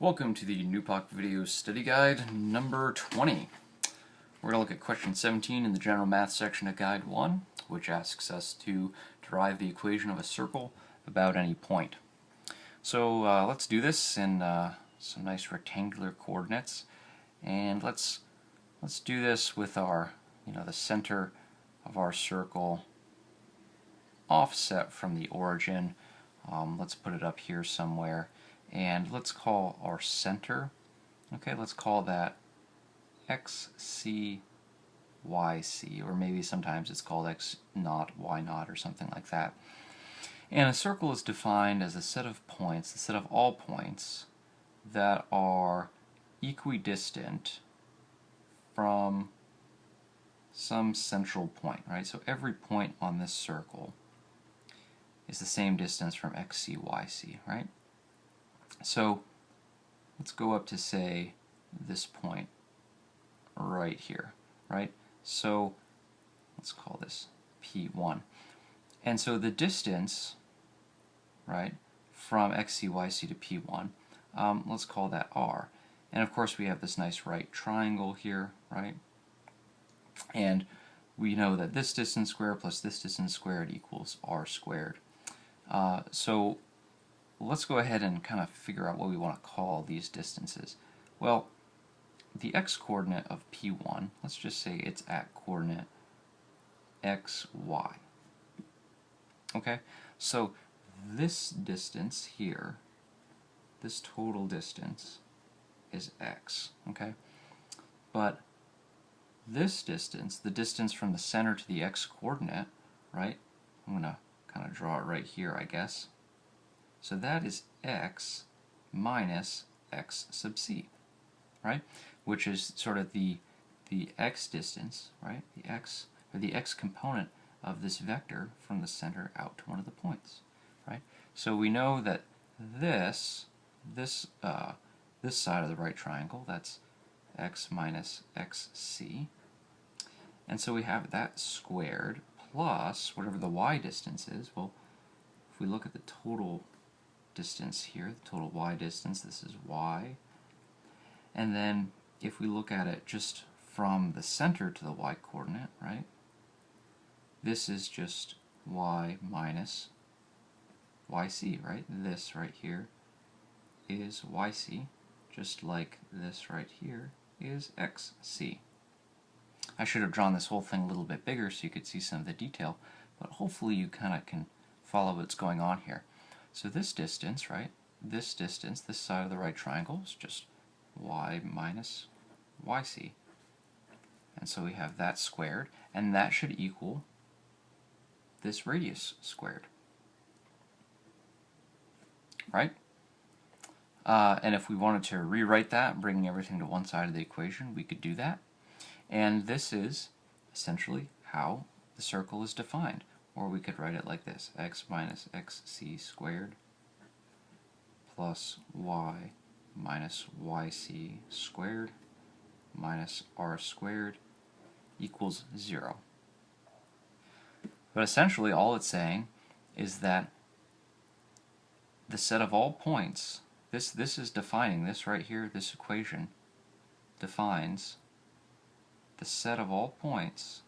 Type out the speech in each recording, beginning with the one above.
Welcome to the NUPOC Video Study Guide number 20. We're going to look at question 17 in the General Math section of Guide 1, which asks us to derive the equation of a circle about any point. So let's do this in some nice rectangular coordinates, and let's do this with our, the center of our circle offset from the origin. Let's put it up here somewhere. And let's call our center, let's call that XC, YC, or maybe sometimes it's called X naught, Y naught, or something like that. And a circle is defined as a set of points, a set of all points that are equidistant from some central point, right? So every point on this circle is the same distance from XC, YC, right? So let's go up to, say, this point right here, right? So let's call this P1. And so the distance, right, from XCYC to P1, let's call that R. And of course we have this nice right triangle here, right? And we know that this distance squared plus this distance squared equals R squared. So let's go ahead and kind of figure out what we want to call these distances. Well, the x-coordinate of P1, let's just say it's at coordinate xy. Okay, so this distance here, this total distance, is x, okay? But this distance, the distance from the center to the x-coordinate, right? I'm going to kind of draw it right here, I guess. So that is x minus x sub c, right? Which is sort of the x distance, right? The x component of this vector from the center out to one of the points, right? So we know that this side of the right triangle, that's x minus xc, and so we have that squared plus whatever the y distance is. Well, if we look at the total distance here, the total y distance, this is y. And then if we look at it just from the center to the y coordinate, right, this is just y minus yc, right? This right here is yc, just like this right here is xc. I should have drawn this whole thing a little bit bigger so you could see some of the detail, but hopefully you kind of can follow what's going on here. So this distance, right, this distance, this side of the right triangle is just y minus yc. And so we have that squared, and that should equal this radius squared, right? And if we wanted to rewrite that, bringing everything to one side of the equation, we could do that. And this is essentially how the circle is defined. Or we could write it like this: x minus xc squared plus y minus yc squared minus r squared equals 0. But essentially all it's saying is that the set of all points, this is defining, this right here, this equation defines the set of all points,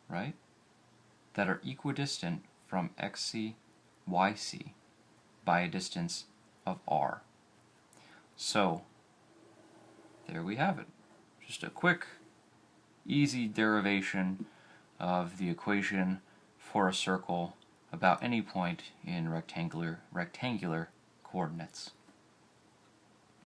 right, that are equidistant from xc, yc by a distance of r. So there we have it. Just a quick, easy derivation of the equation for a circle about any point in rectangular coordinates.